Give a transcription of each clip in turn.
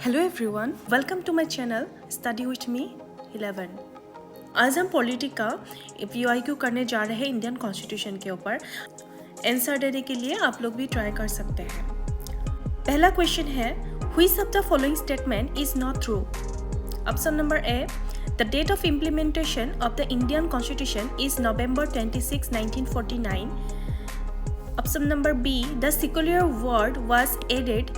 Hello everyone, welcome to my channel study with me 11। आज हम polity का PYQ करने जा रहे हैं इंडियन कॉन्स्टिट्यूशन के ऊपर। आंसर देने के लिए आप लोग भी ट्राई कर सकते हैं। पहला क्वेश्चन है, which of the following statement is not true? Option number A, the date of implementation of the Indian constitution is November 26, 1949. Option number B, the secular word was added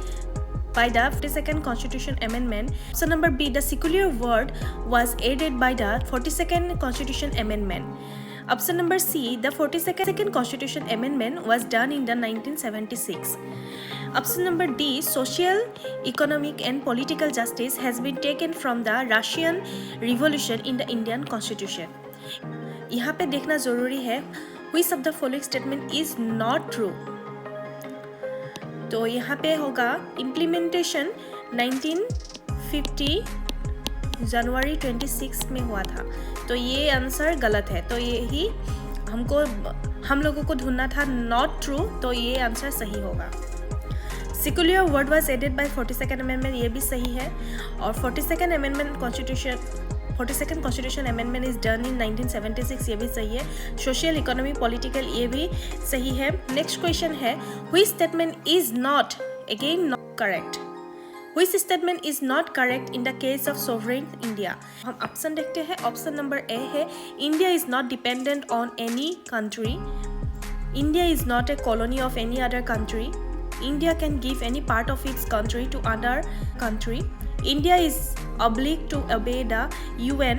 by the 42nd Constitution Amendment. Option number B, the secular word was added by the 42nd Constitution Amendment. Option number C, the 42nd Constitution Amendment was done in the 1976. Option number D, social, economic and political justice has been taken from the Russian Revolution in the Indian Constitution. यहाँ पे देखना जरूरी है which of the following statement is not true. तो यहाँ पे होगा implementation 1950 जनवरी 26 में हुआ था, तो ये आंसर गलत है। तो यही हम लोगों को ढूंढना था नॉट ट्रू, तो ये आंसर सही होगा। Secular word was added by 42nd amendment, ये भी सही है। और 42nd amendment constitution 42nd constitution amendment is done in 1976, ये भी सही है। सोशल, इकोनॉमिक, पॉलिटिकल, ये भी सही है। नेक्स्ट क्वेश्चन है, which statement is not again not correct? Which statement is not correct in the case of sovereign India? हम ऑप्शन देखते हैं। ऑप्शन नंबर ए है, India is not dependent on any country. India is not A colony of any other country. India can give any part of its country to other country. India is obliged to obey the UN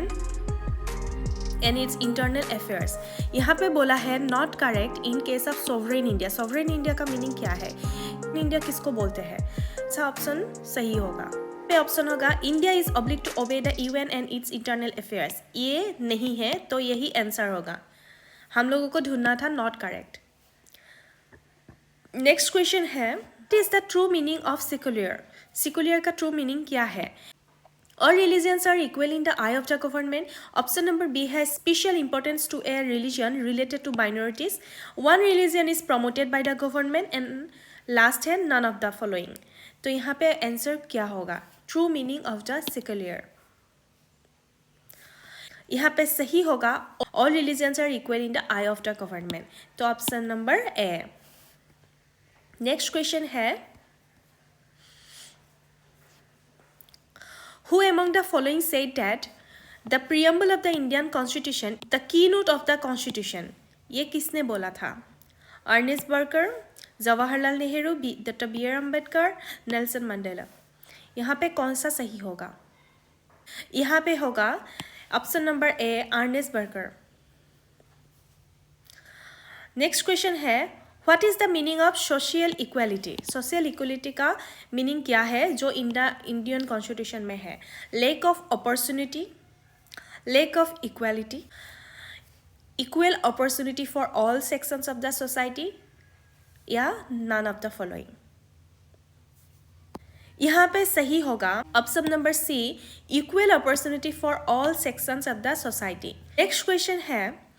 and its internal affairs. यहाँ पे बोला है not correct in case of sovereign India. Sovereign India का meaning क्या है? India किसको बोलते हैं? अच्छा, ऑप्शन सही होगा। पे ऑप्शन होगा India is obliged to obey the UN and its internal affairs. ये नहीं है, तो यही आंसर होगा। हम लोगों को ढूंढना था not correct. नेक्स्ट क्वेश्चन है, what is the true meaning of secular? Secular का ट्रू मीनिंग क्या है? All religions are equal in the eye of the government. Option number B has special importance to a religion related to minorities. One religion is promoted by the government and last है none of the following. तो यहाँ पे answer क्या होगा? True meaning of the secular. यहाँ पे सही होगा all religions are equal in the eye of the government. तो ऑप्शन नंबर ए। नेक्स्ट क्वेश्चन है, who among the following said that the preamble of the Indian Constitution the keynote of the Constitution? ये किसने बोला था? Ernest Barker, Jawaharlal Nehru, doctor B.R. Ambedkar, Nelson Mandela. यहाँ पे कौन सा सही होगा? यहाँ पे होगा option number A, Ernest Barker. Next question है, what is the meaning of social equality? Social equality का मीनिंग क्या है जो इंडियन कॉन्स्टिट्यूशन में है? Lack of opportunity, lack of equality, equal opportunity for all sections of the society, या none of the following? यहाँ पे सही होगा option number C, equal opportunity for all sections of the society. Next question है,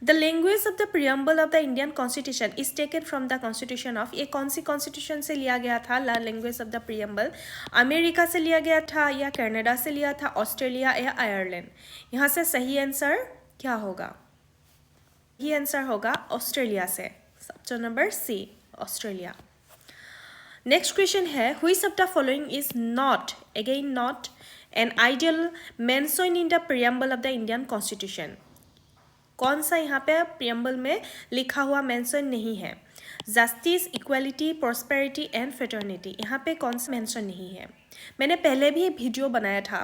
The language of the preamble of the Indian Constitution is taken from the Constitution of। ये कौन सी constitution से लिया गया था? Language of the preamble America से लिया गया था, या कनाडा से लिया था, ऑस्ट्रेलिया या आयरलैंड? यहाँ से सही आंसर क्या होगा? ये आंसर होगा ऑस्ट्रेलिया से। Option number C, Australia. Next question है, which of the following is not, again not, an ideal mention in the preamble of the Indian constitution? कौन सा यहाँ पे प्रियम्बल में लिखा हुआ मेंशन नहीं है? Justice, equality, prosperity and fraternity, यहाँ पे कौन सा मेंशन नहीं है? मैंने पहले भी वीडियो बनाया था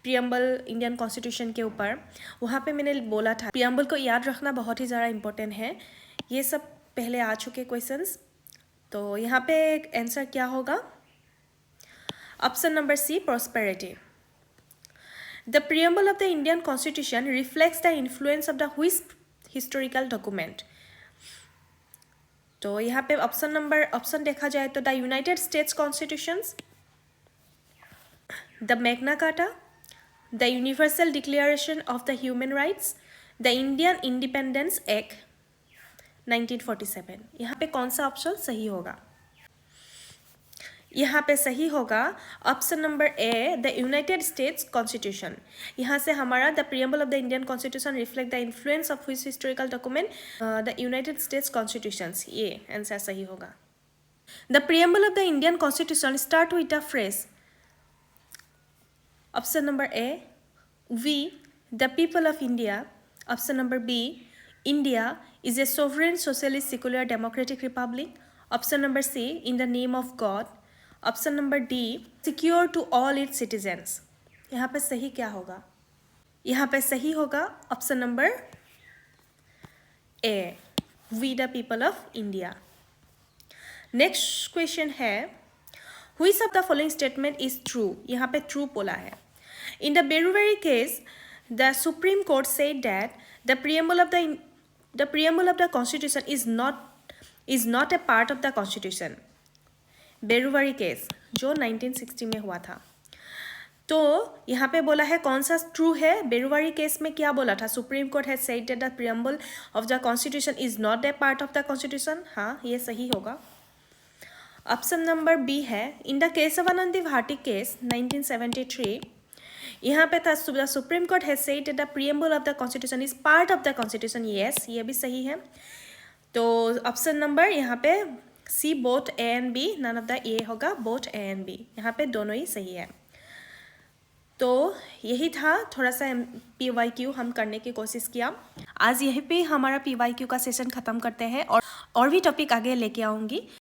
प्रियम्बल इंडियन कॉन्स्टिट्यूशन के ऊपर, वहाँ पे मैंने बोला था प्रियम्बल को याद रखना बहुत ही ज़्यादा इम्पोर्टेंट है। ये सब पहले आ चुके क्वेश्चंस, तो यहाँ पे आंसर क्या होगा? Option number C, prosperity. The preamble of the Indian Constitution reflects the influence of the which historical document? तो यहाँ पे ऑप्शन देखा जाए तो the United states constitutions, the Magna carta, the universal declaration of the human rights, the Indian independence act 1947। यहाँ पे कौन सा ऑप्शन सही होगा? यहाँ पे सही होगा option number A, the United States constitution. यहाँ से हमारा the preamble of the Indian constitution reflect the influence of which historical document, the United States constitution, ये आंसर सही होगा। The preamble of the Indian constitution start with the phrase, option number A, we the people of India, option number B, India is a sovereign socialist secular democratic republic, option number C, in the name of God, option number D, secure to all its citizens। यहाँ पे सही क्या होगा? यहाँ पे सही होगा option number A, we the people of India. Next question है, which of the following statement is true? यहाँ पे true बोला है। In the Beruveri case, the Supreme Court said that the preamble of the Constitution is not a part of the Constitution। Berubari case जो 1960 में हुआ था, तो यहाँ पे बोला है कौन सा ट्रू है? बेरुवरी केस में क्या बोला था? Supreme court has said that the preamble of the constitution is not a part of the constitution. हाँ, ये सही होगा। ऑप्शन नंबर बी है, in the Kesavananda Bharati case 1973, यहाँ पे था the supreme court has said that the preamble of the constitution is part of the constitution. Yes, ये भी सही है। तो ऑप्शन नंबर यहाँ पे C, both A and B, none of the ए होगा, बोथ ए एंड बी, यहाँ पे दोनों ही सही है। तो यही था, थोड़ा सा PYQ हम करने की कोशिश किया। आज यहीं पे हमारा PYQ का सेशन ख़त्म करते हैं और भी टॉपिक आगे लेके आऊँगी।